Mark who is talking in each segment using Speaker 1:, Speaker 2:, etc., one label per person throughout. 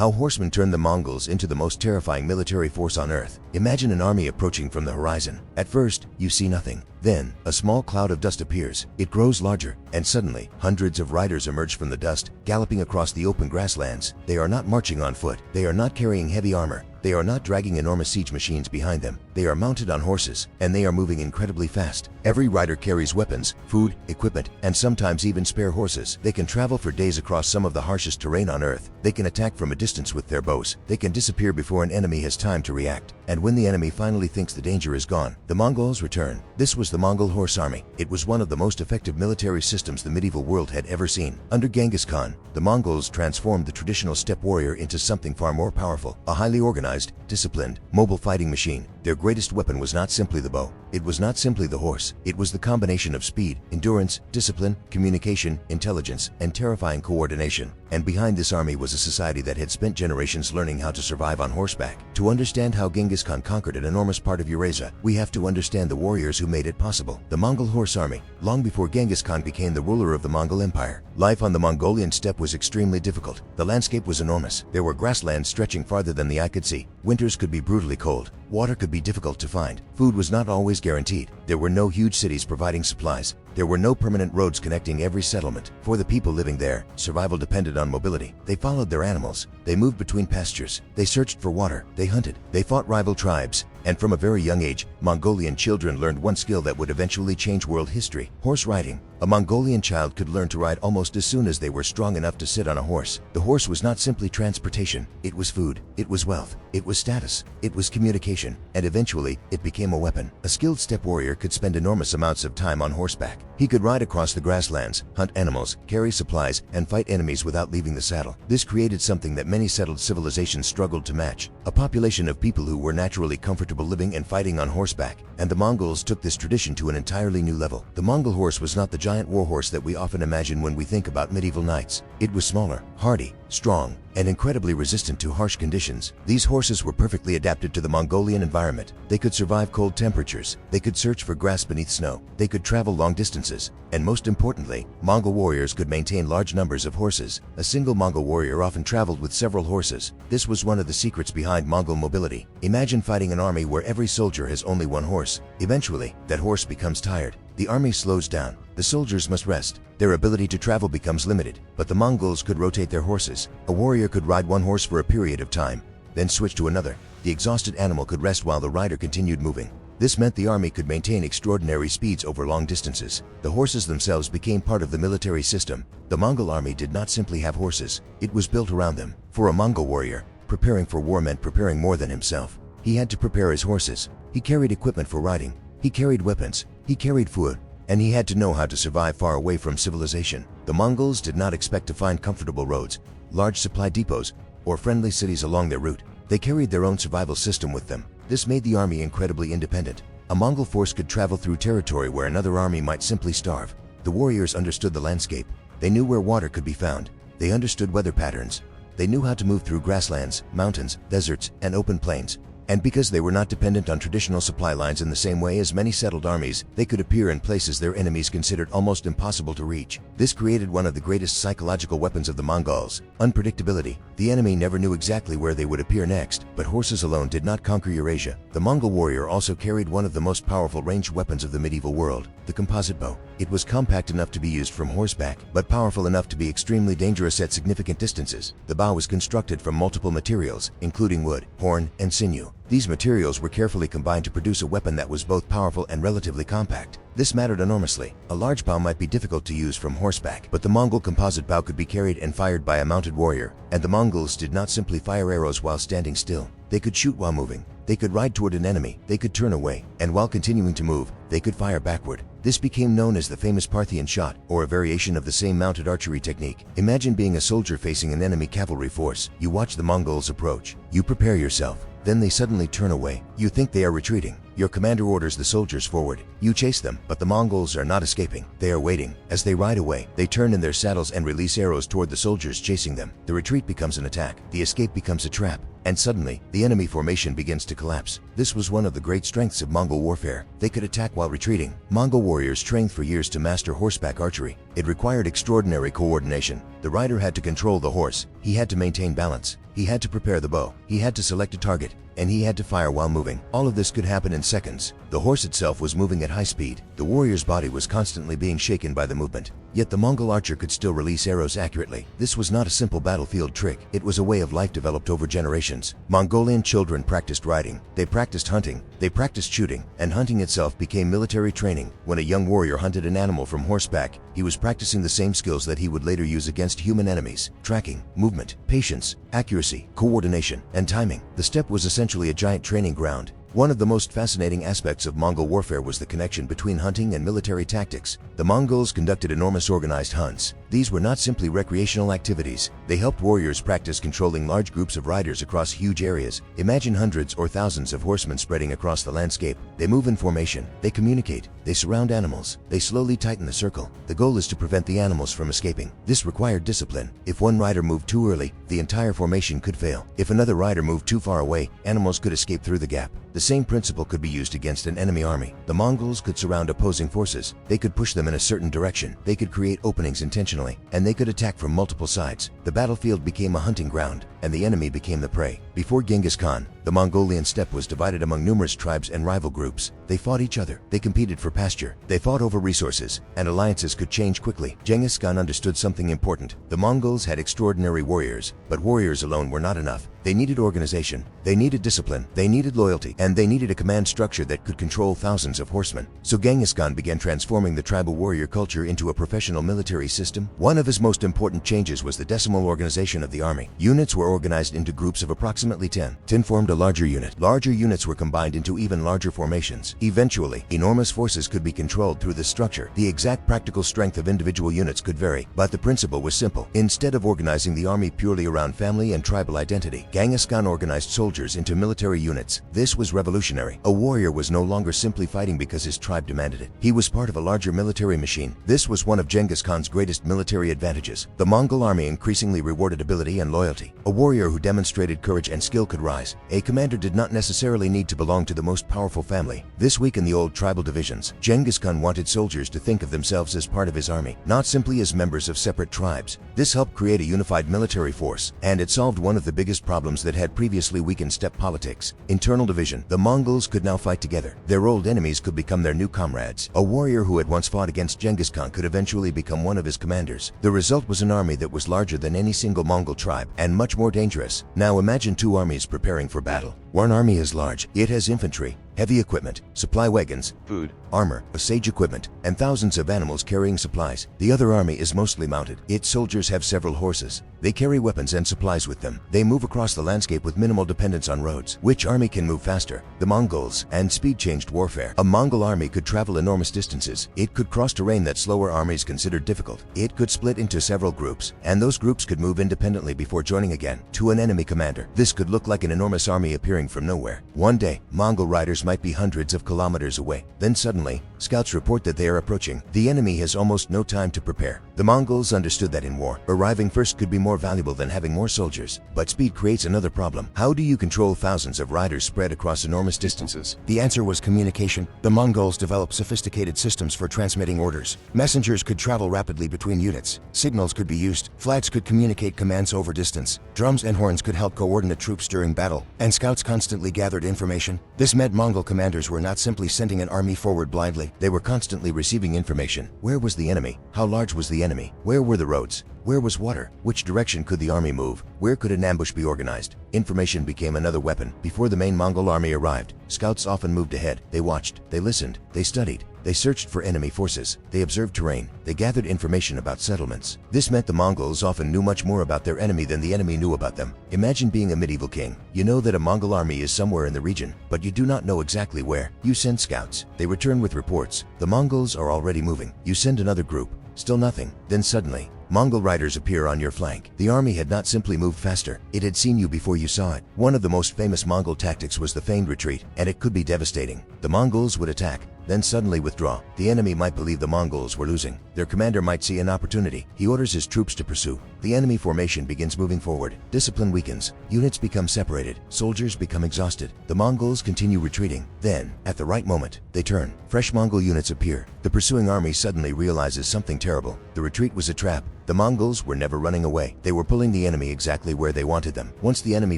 Speaker 1: How horsemen turned the Mongols into the most terrifying military force on earth. Imagine an army approaching from the horizon. At first, you see nothing. Then, a small cloud of dust appears. It grows larger, and suddenly, hundreds of riders emerge from the dust, galloping across the open grasslands. They are not marching on foot. They are not carrying heavy armor. They are not dragging enormous siege machines behind them. They are mounted on horses, and they are moving incredibly fast. Every rider carries weapons, food, equipment, and sometimes even spare horses. They can travel for days across some of the harshest terrain on earth. They can attack from a distance with their bows. They can disappear before an enemy has time to react. And when the enemy finally thinks the danger is gone, the Mongols return. This was the Mongol horse army. It was one of the most effective military systems the medieval world had ever seen. Under Genghis Khan, the Mongols transformed the traditional steppe warrior into something far more powerful, a highly organized, disciplined, mobile fighting machine. Their greatest weapon was not simply the bow. It was not simply the horse. It was the combination of speed, endurance, discipline, communication, intelligence, and terrifying coordination. And behind this army was a society that had spent generations learning how to survive on horseback. To understand how Genghis Khan conquered an enormous part of Eurasia, we have to understand the warriors who made it possible. The Mongol horse army. Long before Genghis Khan became the ruler of the Mongol Empire, life on the Mongolian steppe was extremely difficult. The landscape was enormous. There were grasslands stretching farther than the eye could see. Winters could be brutally cold. Water could be difficult to find. Food was not always guaranteed. There were no huge cities providing supplies. There were no permanent roads connecting every settlement. For the people living there, survival depended on mobility. They followed their animals. They moved between pastures. They searched for water. They hunted. They fought rival tribes. And from a very young age, Mongolian children learned one skill that would eventually change world history: horse riding. A Mongolian child could learn to ride almost as soon as they were strong enough to sit on a horse. The horse was not simply transportation. It was food. It was wealth. It was status. It was communication. And eventually, it became a weapon. A skilled steppe warrior could spend enormous amounts of time on horseback. He could ride across the grasslands, hunt animals, carry supplies, and fight enemies without leaving the saddle. This created something that many settled civilizations struggled to match: a population of people who were naturally comfortable living and fighting on horseback. And the Mongols took this tradition to an entirely new level. The Mongol horse was not the giant warhorse that we often imagine when we think about medieval knights. It was smaller, hardy, strong, and incredibly resistant to harsh conditions. These horses were perfectly adapted to the Mongolian environment. They could survive cold temperatures. They could search for grass beneath snow. They could travel long distances. And most importantly, Mongol warriors could maintain large numbers of horses. A single Mongol warrior often traveled with several horses. This was one of the secrets behind Mongol mobility. Imagine fighting an army where every soldier has only one horse. Eventually, that horse becomes tired. The army slows down. The soldiers must rest. Their ability to travel becomes limited. But the Mongols could rotate their horses. A warrior could ride one horse for a period of time, then switch to another. The exhausted animal could rest while the rider continued moving. This meant the army could maintain extraordinary speeds over long distances. The horses themselves became part of the military system. The Mongol army did not simply have horses. It was built around them. For a Mongol warrior, preparing for war meant preparing more than himself. He had to prepare his horses. He carried equipment for riding. He carried weapons. He carried food. And he had to know how to survive far away from civilization. The Mongols did not expect to find comfortable roads, large supply depots, or friendly cities along their route. They carried their own survival system with them. This made the army incredibly independent. A Mongol force could travel through territory where another army might simply starve. The warriors understood the landscape. They knew where water could be found. They understood weather patterns. They knew how to move through grasslands, mountains, deserts, and open plains. And because they were not dependent on traditional supply lines in the same way as many settled armies, they could appear in places their enemies considered almost impossible to reach. This created one of the greatest psychological weapons of the Mongols: unpredictability. The enemy never knew exactly where they would appear next, but horses alone did not conquer Eurasia. The Mongol warrior also carried one of the most powerful ranged weapons of the medieval world: the composite bow. It was compact enough to be used from horseback, but powerful enough to be extremely dangerous at significant distances. The bow was constructed from multiple materials, including wood, horn, and sinew. These materials were carefully combined to produce a weapon that was both powerful and relatively compact. This mattered enormously. A large bow might be difficult to use from horseback, but the Mongol composite bow could be carried and fired by a mounted warrior. And the Mongols did not simply fire arrows while standing still. They could shoot while moving. They could ride toward an enemy. They could turn away. And while continuing to move, they could fire backward. This became known as the famous Parthian shot, or a variation of the same mounted archery technique. Imagine being a soldier facing an enemy cavalry force. You watch the Mongols approach. You prepare yourself. Then they suddenly turn away. You think they are retreating. Your commander orders the soldiers forward. You chase them, but the Mongols are not escaping. They are waiting. As they ride away, they turn in their saddles and release arrows toward the soldiers chasing them. The retreat becomes an attack. The escape becomes a trap. And suddenly, the enemy formation begins to collapse. This was one of the great strengths of Mongol warfare. They could attack while retreating. Mongol warriors trained for years to master horseback archery. It required extraordinary coordination. The rider had to control the horse. He had to maintain balance. He had to prepare the bow, he had to select a target, and he had to fire while moving. All of this could happen in seconds. The horse itself was moving at high speed. The warrior's body was constantly being shaken by the movement. Yet the Mongol archer could still release arrows accurately. This was not a simple battlefield trick. It was a way of life developed over generations. Mongolian children practiced riding, they practiced hunting, they practiced shooting, and hunting itself became military training. When a young warrior hunted an animal from horseback, he was practicing the same skills that he would later use against human enemies: tracking, movement, patience, accuracy, coordination, and timing. The steppe was essentially a giant training ground. One of the most fascinating aspects of Mongol warfare was the connection between hunting and military tactics. The Mongols conducted enormous organized hunts. These were not simply recreational activities. They helped warriors practice controlling large groups of riders across huge areas. Imagine hundreds or thousands of horsemen spreading across the landscape. They move in formation, they communicate, they surround animals, they slowly tighten the circle. The goal is to prevent the animals from escaping. This required discipline. If one rider moved too early, the entire formation could fail. If another rider moved too far away, animals could escape through the gap. The same principle could be used against an enemy army. The Mongols could surround opposing forces. They could push them in a certain direction. They could create openings intentionally, and they could attack from multiple sides. The battlefield became a hunting ground, and the enemy became the prey. Before Genghis Khan, the Mongolian steppe was divided among numerous tribes and rival groups. They fought each other. They competed for pasture. They fought over resources, and alliances could change quickly. Genghis Khan understood something important. The Mongols had extraordinary warriors, but warriors alone were not enough. They needed organization, they needed discipline, they needed loyalty, and they needed a command structure that could control thousands of horsemen. So Genghis Khan began transforming the tribal warrior culture into a professional military system. One of his most important changes was the decimal organization of the army. Units were organized into groups of approximately 10. 10 formed a larger unit. Larger units were combined into even larger formations. Eventually, enormous forces could be controlled through this structure. The exact practical strength of individual units could vary, but the principle was simple. Instead of organizing the army purely around family and tribal identity, Genghis Khan organized soldiers into military units. This was revolutionary. A warrior was no longer simply fighting because his tribe demanded it. He was part of a larger military machine. This was one of Genghis Khan's greatest military advantages. The Mongol army increasingly rewarded ability and loyalty. A warrior who demonstrated courage and skill could rise. A commander did not necessarily need to belong to the most powerful family. This weakened the old tribal divisions. Genghis Khan wanted soldiers to think of themselves as part of his army, not simply as members of separate tribes. This helped create a unified military force, and it solved one of the biggest problems that had previously weakened steppe politics: internal division. The Mongols could now fight together. Their old enemies could become their new comrades. A warrior who had once fought against Genghis Khan could eventually become one of his commanders. The result was an army that was larger than any single Mongol tribe, and much more dangerous. Now imagine two armies preparing for battle. One army is large. It has infantry, heavy equipment, supply wagons, food, armor, siege equipment, and thousands of animals carrying supplies. The other army is mostly mounted. Its soldiers have several horses. They carry weapons and supplies with them. They move across the landscape with minimal dependence on roads. Which army can move faster? The Mongols. And speed changed warfare. A Mongol army could travel enormous distances. It could cross terrain that slower armies considered difficult. It could split into several groups, and those groups could move independently before joining again. To an enemy commander, this could look like an enormous army appearing from nowhere. One day, Mongol riders might be hundreds of kilometers away. Then suddenly, scouts report that they are approaching. The enemy has almost no time to prepare. The Mongols understood that in war, arriving first could be more valuable than having more soldiers. But speed creates another problem. How do you control thousands of riders spread across enormous distances?
Speaker 2: The answer was communication. The Mongols developed sophisticated systems for transmitting orders. Messengers could travel rapidly between units. Signals could be used. Flags could communicate commands over distance. Drums and horns could help coordinate troops during battle. And scouts constantly gathered information. This meant Mongol commanders were not simply sending an army forward blindly.
Speaker 1: They were constantly receiving information. Where was the enemy? How large was the enemy? Where were the roads? Where was water? Which direction could the army move? Where could an ambush be organized? Information became another weapon. Before the main Mongol army arrived, scouts often moved ahead. They watched, they listened, they studied. They searched for enemy forces. They observed terrain. They gathered information about settlements. This meant the Mongols often knew much more about their enemy than the enemy knew about them. Imagine being a medieval king. You know that a Mongol army is somewhere in the region, but you do not know exactly where. You send scouts. They return with reports. The Mongols are already moving. You send another group. Still nothing. Then suddenly, Mongol riders appear on your flank. The army had not simply moved faster. It had seen you before you saw it. One of the most famous Mongol tactics was the feigned retreat, and it could be devastating. The Mongols would attack, then suddenly withdraw. The enemy might believe the Mongols were losing. Their commander might see an opportunity. He orders his troops to pursue. The enemy formation begins moving forward. Discipline weakens. Units become separated. Soldiers become exhausted. The Mongols continue retreating. Then, at the right moment, they turn. Fresh Mongol units appear. The pursuing army suddenly realizes something terrible. The retreat was a trap. The Mongols were never running away. They were pulling the enemy exactly where they wanted them. Once the enemy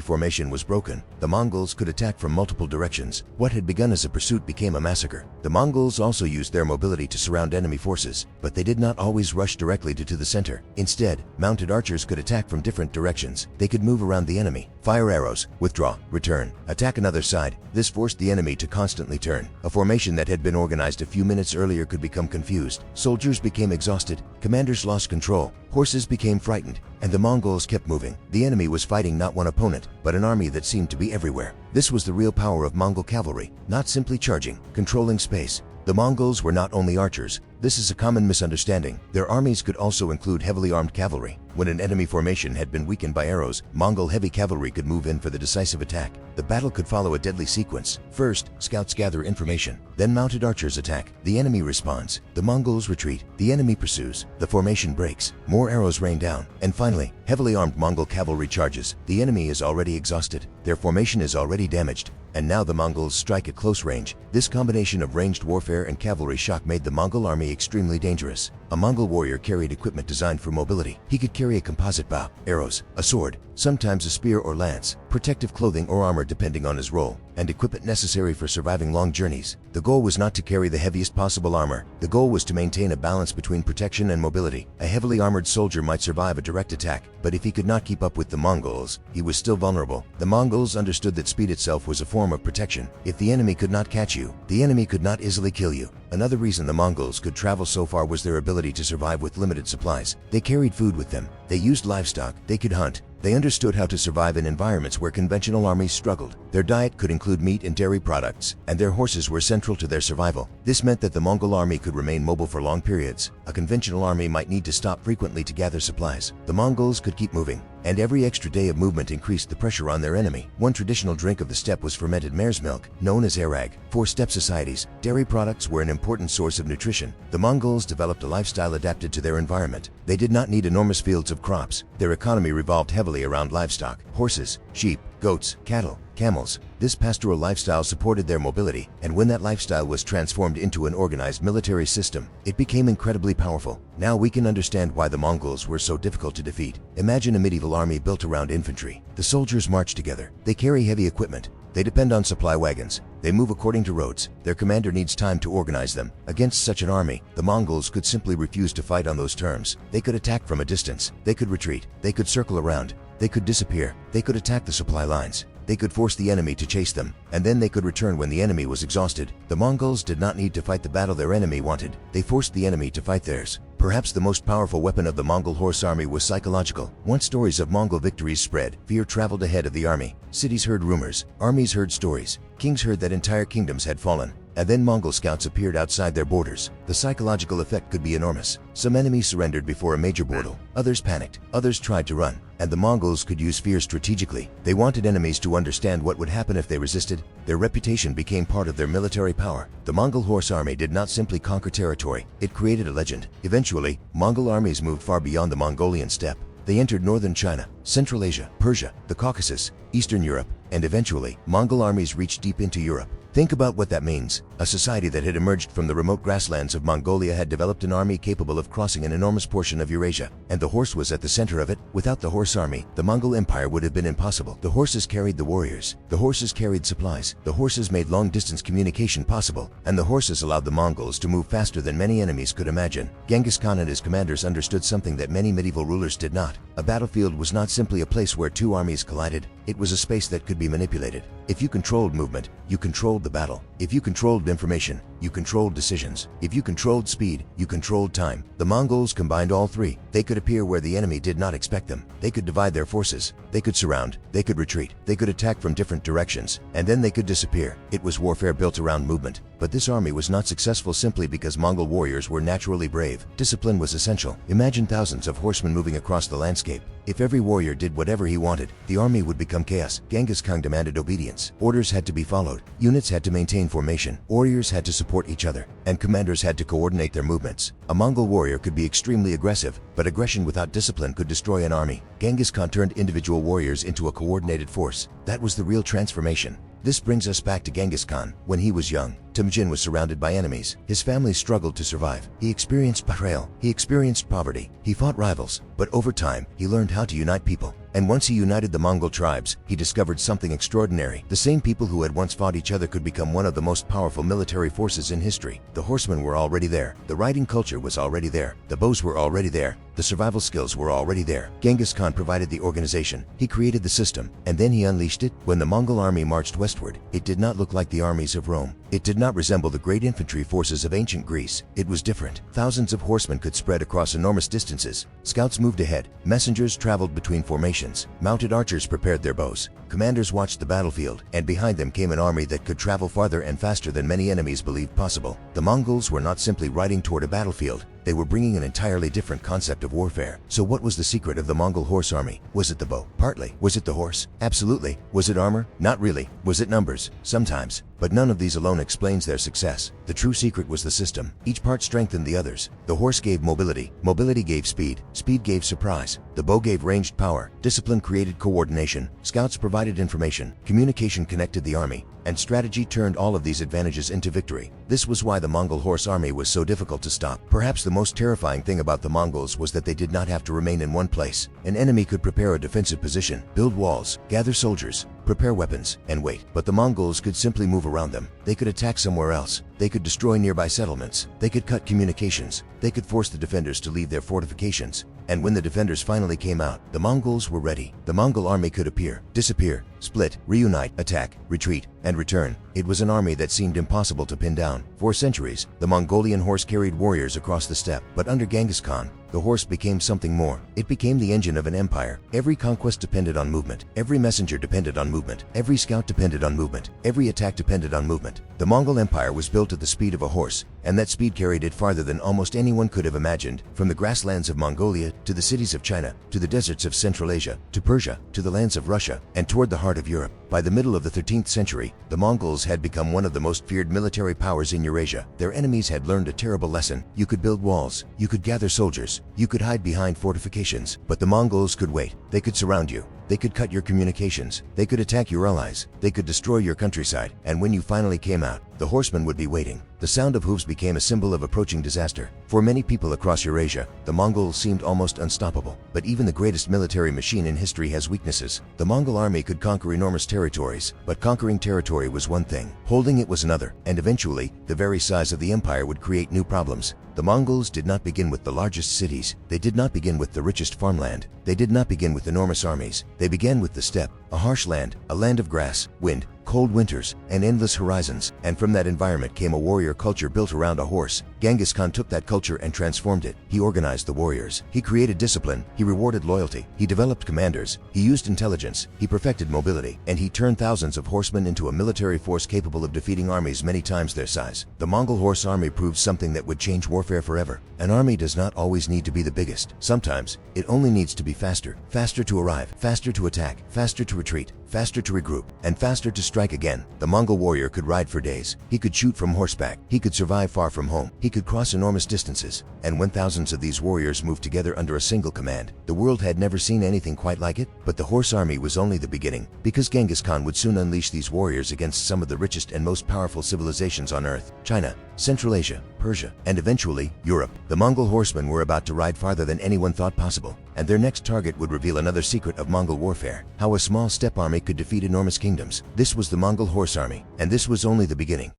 Speaker 1: formation was broken, the Mongols could attack from multiple directions. What had begun as a pursuit became a massacre. The Mongols also used their mobility to surround enemy forces, but they did not always rush directly to the center. Instead, mounted archers could attack from different directions. They could move around the enemy, fire arrows, withdraw, return, attack another side. This forced the enemy to constantly turn. A formation that had been organized a few minutes earlier could become confused. Soldiers became exhausted, commanders lost control, horses became frightened, and the Mongols kept moving. The enemy was fighting not one opponent, but an army that seemed to be everywhere. This was the real power of Mongol cavalry, not simply charging, controlling space. The Mongols were not only archers. This is a common misunderstanding. Their armies could also include heavily armed cavalry. When an enemy formation had been weakened by arrows, Mongol heavy cavalry could move in for the decisive attack. The battle could follow a deadly sequence. First, scouts gather information. Then mounted archers attack. The enemy responds. The Mongols retreat. The enemy pursues. The formation breaks. More arrows rain down. And finally, heavily armed Mongol cavalry charges. The enemy is already exhausted. Their formation is already damaged. And now the Mongols strike at close range. This combination of ranged warfare and cavalry shock made the Mongol army extremely dangerous. A Mongol warrior carried equipment designed for mobility. He could carry a composite bow, arrows, a sword, sometimes a spear or lance, protective clothing or armor depending on his role, and equipment necessary for surviving long journeys. The goal was not to carry the heaviest possible armor. The goal was to maintain a balance between protection and mobility. A heavily armored soldier might survive a direct attack, but if he could not keep up with the Mongols, he was still vulnerable. The Mongols understood that speed itself was a form of protection. If the enemy could not catch you, the enemy could not easily kill you. Another reason the Mongols could travel so far was their ability to survive with limited supplies. They carried food with them. They used livestock. They could hunt. They understood how to survive in environments where conventional armies struggled. Their diet could include meat and dairy products, and their horses were central to their survival. This meant that the Mongol army could remain mobile for long periods. A conventional army might need to stop frequently to gather supplies. The Mongols could keep moving, and every extra day of movement increased the pressure on their enemy. One traditional drink of the steppe was fermented mare's milk, known as arag. For steppe societies, dairy products were an important source of nutrition. The Mongols developed a lifestyle adapted to their environment. They did not need enormous fields of crops. Their economy revolved heavily around livestock, horses, sheep, goats, cattle, camels. This pastoral lifestyle supported their mobility, and when that lifestyle was transformed into an organized military system, it became incredibly powerful. Now we can understand why the Mongols were so difficult to defeat. Imagine a medieval army built around infantry. The soldiers march together. They carry heavy equipment. They depend on supply wagons. They move according to roads. Their commander needs time to organize them. Against such an army, the Mongols could simply refuse to fight on those terms. They could attack from a distance. They could retreat. They could circle around. They could disappear. They could attack the supply lines. They could force the enemy to chase them, and then they could return when the enemy was exhausted. The Mongols did not need to fight the battle their enemy wanted. They forced the enemy to fight theirs. Perhaps the most powerful weapon of the Mongol horse army was psychological. Once stories of Mongol victories spread, fear traveled ahead of the army. Cities heard rumors, armies heard stories, kings heard that entire kingdoms had fallen. And then Mongol scouts appeared outside their borders. The psychological effect could be enormous. Some enemies surrendered before a major battle. Others panicked. Others tried to run. And the Mongols could use fear strategically. They wanted enemies to understand what would happen if they resisted. Their reputation became part of their military power. The Mongol horse army did not simply conquer territory. It created a legend. Eventually, Mongol armies moved far beyond the Mongolian steppe. They entered northern China, Central Asia, Persia, the Caucasus, Eastern Europe, and eventually, Mongol armies reached deep into Europe. Think about what that means. A society that had emerged from the remote grasslands of Mongolia had developed an army capable of crossing an enormous portion of Eurasia, and the horse was at the center of it. Without the horse army, the Mongol Empire would have been impossible. The horses carried the warriors. The horses carried supplies. The horses made long-distance communication possible, and the horses allowed the Mongols to move faster than many enemies could imagine. Genghis Khan and his commanders understood something that many medieval rulers did not. A battlefield was not simply a place where two armies collided. It was a space that could be manipulated. If you controlled movement, you controlled the battle. If you controlled information, you controlled decisions. If you controlled speed, you controlled time. The Mongols combined all three. They could appear where the enemy did not expect them. They could divide their forces. They could surround. They could retreat. They could attack from different directions. And then they could disappear. It was warfare built around movement. But this army was not successful simply because Mongol warriors were naturally brave. Discipline was essential. Imagine thousands of horsemen moving across the landscape. If every warrior did whatever he wanted, the army would become chaos. Genghis Khan demanded obedience. Orders had to be followed. Units had to maintain formation. Warriors had to support each other. And commanders had to coordinate their movements. A Mongol warrior could be extremely aggressive, but aggression without discipline could destroy an army. Genghis Khan turned individual warriors into a coordinated force. That was the real transformation. This brings us back to Genghis Khan. When he was young, Temujin was surrounded by enemies. His family struggled to survive. He experienced betrayal. He experienced poverty. He fought rivals. But over time, he learned how to unite people. And once he united the Mongol tribes, he discovered something extraordinary. The same people who had once fought each other could become one of the most powerful military forces in history. The horsemen were already there. The riding culture was already there. The bows were already there. The survival skills were already there. Genghis Khan provided the organization. He created the system, and then he unleashed it. When the Mongol army marched westward, it did not look like the armies of Rome. It did not resemble the great infantry forces of ancient Greece. It was different. Thousands of horsemen could spread across enormous distances. Scouts moved ahead. Messengers traveled between formations. Mounted archers prepared their bows. Commanders watched the battlefield, and behind them came an army that could travel farther and faster than many enemies believed possible. The Mongols were not simply riding toward a battlefield. They were bringing an entirely different concept of warfare. So what was the secret of the Mongol horse army? Was it the bow? Partly. Was it the horse? Absolutely. Was it armor? Not really. Was it numbers? Sometimes. But none of these alone explains their success. The true secret was the system. Each part strengthened the others. The horse gave mobility. Mobility gave speed. Speed gave surprise. The bow gave ranged power. Discipline created coordination. Scouts provided information. Communication connected the army. And strategy turned all of these advantages into victory. This was why the Mongol horse army was so difficult to stop. Perhaps the most terrifying thing about the Mongols was that they did not have to remain in one place. An enemy could prepare a defensive position, build walls, gather soldiers, prepare weapons, and wait. But the Mongols could simply move around them. They could attack somewhere else. They could destroy nearby settlements. They could cut communications. They could force the defenders to leave their fortifications. And when the defenders finally came out, the Mongols were ready. The Mongol army could appear, disappear, split, reunite, attack, retreat, and return. It was an army that seemed impossible to pin down. For centuries, the Mongolian horse carried warriors across the steppe. But under Genghis Khan, the horse became something more. It became the engine of an empire. Every conquest depended on movement. Every messenger depended on movement. Every scout depended on movement. Every attack depended on movement. The Mongol Empire was built at the speed of a horse, and that speed carried it farther than almost anyone could have imagined. From the grasslands of Mongolia, to the cities of China, to the deserts of Central Asia, to Persia, to the lands of Russia, and toward the heart of Europe. By the middle of the 13th century, the Mongols had become one of the most feared military powers in Eurasia. Their enemies had learned a terrible lesson. You could build walls, you could gather soldiers, you could hide behind fortifications, but the Mongols could wait. They could surround you. They could cut your communications. They could attack your allies. They could destroy your countryside. And when you finally came out, the horsemen would be waiting. The sound of hooves became a symbol of approaching disaster. For many people across Eurasia, the Mongols seemed almost unstoppable. But even the greatest military machine in history has weaknesses. The Mongol army could conquer enormous territories, but conquering territory was one thing. Holding it was another. And eventually, the very size of the empire would create new problems. The Mongols did not begin with the largest cities. They did not begin with the richest farmland. They did not begin with enormous armies. They began with the steppe, a harsh land, a land of grass, wind, cold winters, and endless horizons. And from that environment came a warrior culture built around a horse. Genghis Khan took that culture and transformed it. He organized the warriors. He created discipline. He rewarded loyalty. He developed commanders. He used intelligence. He perfected mobility. And he turned thousands of horsemen into a military force capable of defeating armies many times their size. The Mongol horse army proved something that would change warfare forever. An army does not always need to be the biggest. Sometimes, it only needs to be faster. Faster to arrive, faster to attack, faster to retreat, faster to regroup, and faster to strike again. The Mongol warrior could ride for days. He could shoot from horseback. He could survive far from home. He could cross enormous distances. And when thousands of these warriors moved together under a single command, the world had never seen anything quite like it. But the horse army was only the beginning, because Genghis Khan would soon unleash these warriors against some of the richest and most powerful civilizations on earth: China, Central Asia, Persia, and eventually Europe. The Mongol horsemen were about to ride farther than anyone thought possible, and their next target would reveal another secret of Mongol warfare: how a small steppe army could defeat enormous kingdoms. This was the Mongol horse army, and this was only the beginning.